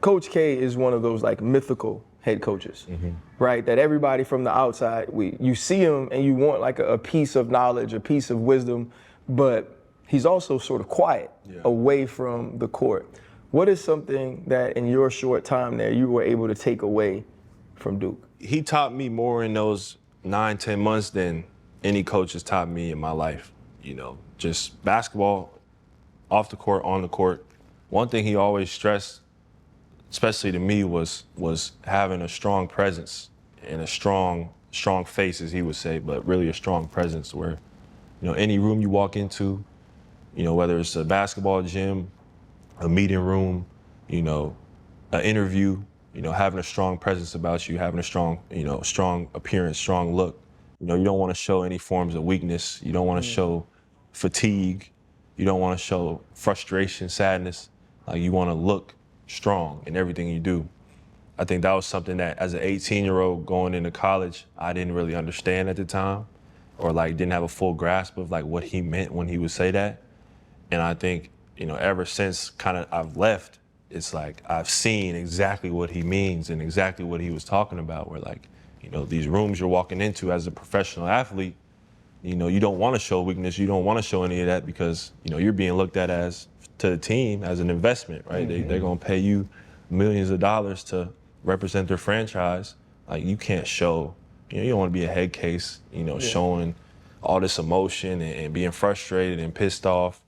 Coach K is one of those like mythical head coaches, right? That everybody from the outside, you see him and you want like a piece of knowledge, a piece of wisdom, but he's also sort of quiet away from the court. What is something that in your short time there you were able to take away from Duke? He taught me more in those 9-10 months than any coach has taught me in my life. You know, just basketball, off the court, on the court. One thing he always stressed, especially to me, was having a strong presence and a strong face, as he would say, but really a strong presence where, you know, any room you walk into, you know, whether it's a basketball gym, a meeting room, you know, an interview, you know, having a strong presence about you, having a strong, you know, strong appearance, strong look. You know, you don't want to show any forms of weakness. You don't want to show fatigue. You don't want to show frustration, sadness. Like, you want to look strong in everything you do. I think that was something that as an 18-year-old going into college, I didn't really understand at the time, or like didn't have a full grasp of like what he meant when he would say that. And I think, you know, ever since kind of I've left, it's like I've seen exactly what he means and exactly what he was talking about, where like, you know, these rooms you're walking into as a professional athlete, you know, you don't want to show weakness, you don't want to show any of that because, you know, you're being looked at as, to the team, as an investment, right? They're going to pay you millions of dollars to represent their franchise. Like, you can't show, you know, you don't want to be a head case, you know, showing all this emotion and being frustrated and pissed off.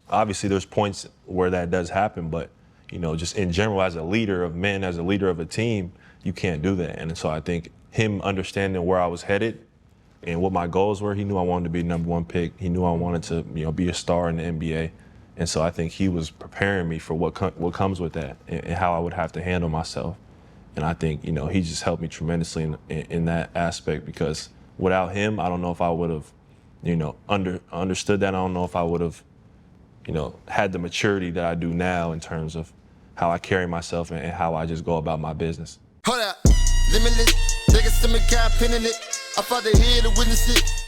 Obviously, there's points where that does happen, but, you know, just in general, as a leader of men, as a leader of a team, you can't do that. And so I think him understanding where I was headed and what my goals were, he knew I wanted to be #1 pick. He knew I wanted to, you know, be a star in the NBA. And so I think he was preparing me for what comes with that and how I would have to handle myself. And I think, you know, he just helped me tremendously in that aspect, because without him, I don't know if I would have, you know, understood that. I don't know if I would have, you know, had the maturity that I do now in terms of how I carry myself and how I just go about my business. Hold up, limitless, niggas to me, pinning it. I fought the head to witness it.